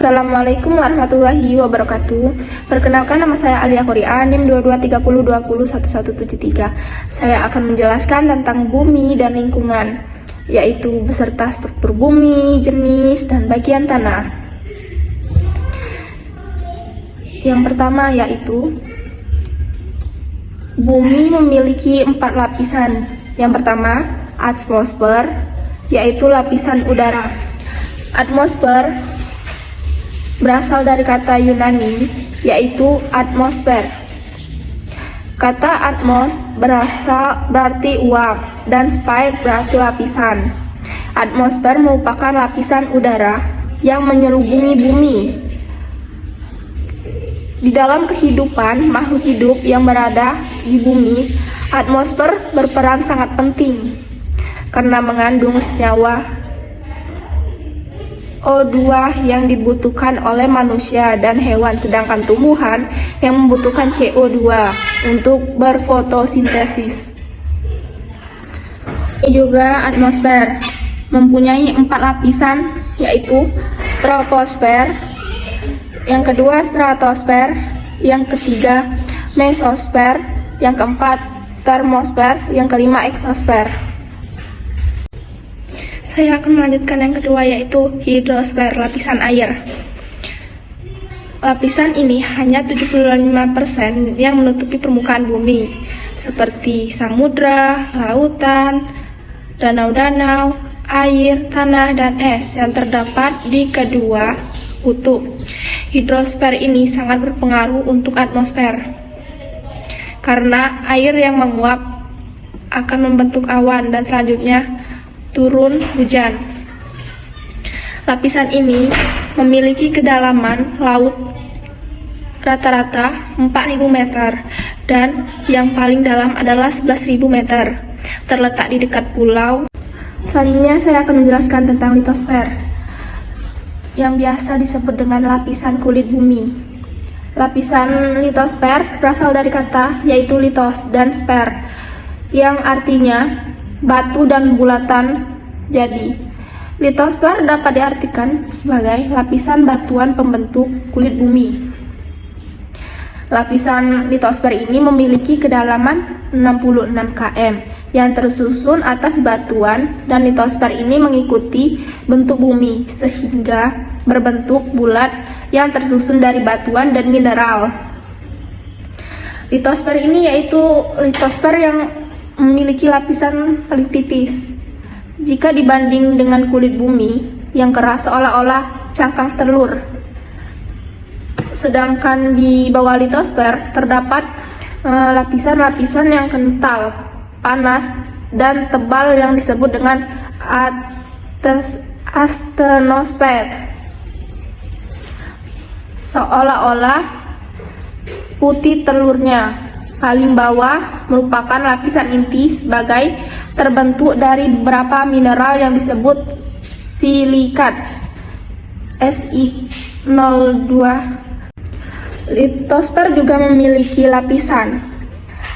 Assalamualaikum warahmatullahi wabarakatuh. Perkenalkan, nama saya Alia Koria, NIM 2230201173. Saya akan menjelaskan tentang bumi dan lingkungan, yaitu beserta struktur bumi, jenis, dan bagian tanah. Yang pertama yaitu bumi memiliki 4 lapisan. Yang pertama, atmosfer, yaitu lapisan udara. Atmosfer berasal dari kata Yunani, yaitu atmosfer. Kata atmos berarti uap dan sphere berarti lapisan. Atmosfer merupakan lapisan udara yang menyelubungi bumi. Di dalam kehidupan makhluk hidup yang berada di bumi, atmosfer berperan sangat penting karena mengandung senyawa O2 yang dibutuhkan oleh manusia dan hewan, sedangkan tumbuhan yang membutuhkan CO2 untuk berfotosintesis. Ini juga atmosfer mempunyai 4 lapisan, yaitu troposfer, yang kedua stratosfer, yang ketiga mesosfer, yang keempat termosfer, yang kelima eksosfer. Saya akan melanjutkan yang kedua, yaitu hidrosfer, lapisan air. Lapisan ini hanya 75% yang menutupi permukaan bumi, seperti samudra, lautan, danau-danau, air, tanah, dan es yang terdapat di kedua kutub. Hidrosfer ini sangat berpengaruh untuk atmosfer, karena air yang menguap akan membentuk awan dan selanjutnya turun hujan. Lapisan ini memiliki kedalaman laut rata-rata 4.000 meter dan yang paling dalam adalah 11.000 meter. Terletak di dekat pulau. Selanjutnya saya akan menjelaskan tentang litosfer, yang biasa disebut dengan lapisan kulit bumi. Lapisan litosfer berasal dari kata yaitu litos dan sfer, yang artinya batu dan bulatan. Jadi, litosfer dapat diartikan sebagai lapisan batuan pembentuk kulit bumi. Lapisan litosfer ini memiliki kedalaman 66 km yang tersusun atas batuan, dan litosfer ini mengikuti bentuk bumi sehingga berbentuk bulat yang tersusun dari batuan dan mineral. Litosfer ini yaitu litosfer yang memiliki lapisan paling tipis jika dibanding dengan kulit bumi yang keras seolah-olah cangkang telur. Sedangkan di bawah litosfer terdapat lapisan-lapisan yang kental, panas, dan tebal yang disebut dengan astenosfer. Seolah-olah putih telurnya. Paling bawah merupakan lapisan inti sebagai terbentuk dari beberapa mineral yang disebut silikat Si02. Litosfer juga memiliki lapisan.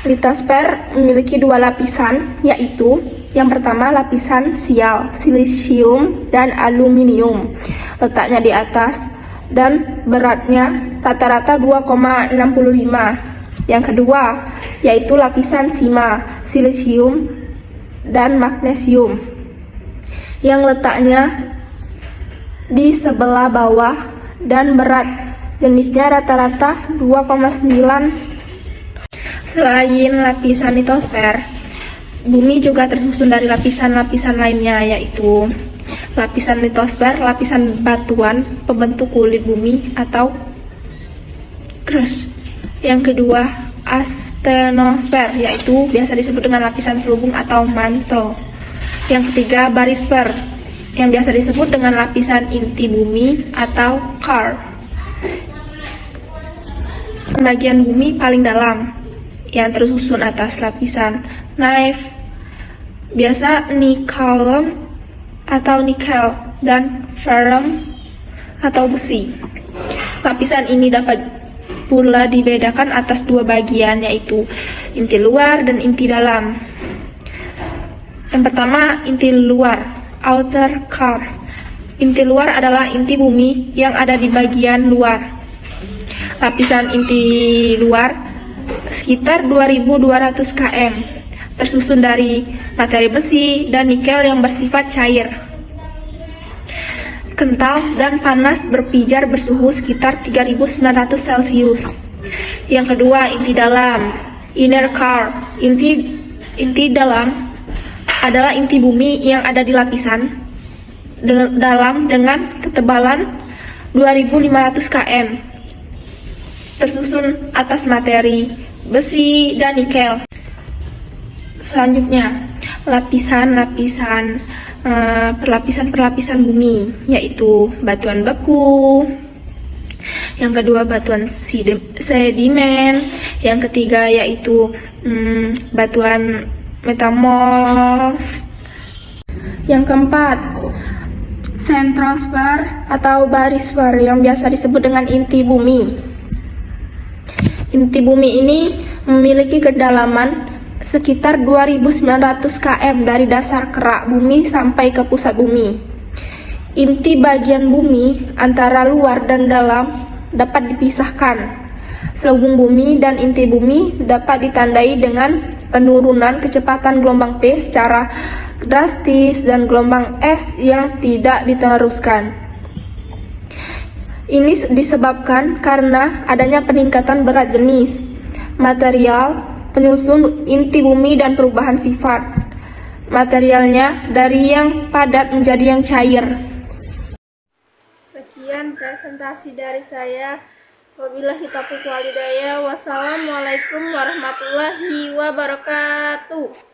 Litosfer memiliki 2 lapisan, yaitu yang pertama lapisan sial, silisium dan aluminium. Letaknya di atas dan beratnya rata-rata 2,65. Yang kedua yaitu lapisan sima, silisium dan magnesium, yang letaknya di sebelah bawah dan berat jenisnya rata-rata 2,9. Selain lapisan litosfer, bumi juga tersusun dari lapisan-lapisan lainnya, yaitu lapisan litosfer, lapisan batuan pembentuk kulit bumi atau crust. Yang kedua, astenosfer, yaitu biasa disebut dengan lapisan selubung atau mantel. Yang ketiga, barisfer, yang biasa disebut dengan lapisan inti bumi atau core. Bagian bumi paling dalam yang tersusun atas lapisan naif, biasa nikelum atau nikel, dan ferrum atau besi. Lapisan ini dapat pula dibedakan atas 2 bagian, yaitu inti luar dan inti dalam. Yang pertama, inti luar, outer core. Inti luar adalah inti bumi yang ada di bagian luar. Lapisan inti luar sekitar 2200 km, tersusun dari materi besi dan nikel yang bersifat cair, kental dan panas berpijar bersuhu sekitar 3900 Celcius. Yang kedua, inti dalam, inner core. Inti dalam adalah inti bumi yang ada di lapisan dalam dengan ketebalan 2500 km, tersusun atas materi besi dan nikel. Selanjutnya, perlapisan bumi, yaitu batuan beku. Yang kedua, batuan sedimen. Yang ketiga yaitu batuan metamorf. Yang keempat, centrosfer atau barisfer yang biasa disebut dengan inti bumi. Inti bumi ini memiliki kedalaman sekitar 2900 km dari dasar kerak bumi sampai ke pusat bumi. Inti bagian bumi antara luar dan dalam dapat dipisahkan. Selubung bumi dan inti bumi dapat ditandai dengan penurunan kecepatan gelombang P secara drastis dan gelombang S yang tidak diteruskan. Ini disebabkan karena adanya peningkatan berat jenis, material, penyusun inti bumi dan perubahan sifat materialnya dari yang padat menjadi yang cair. Sekian presentasi dari saya. Wabillahi taufiq wal hidayah. Wassalamualaikum warahmatullahi wabarakatuh.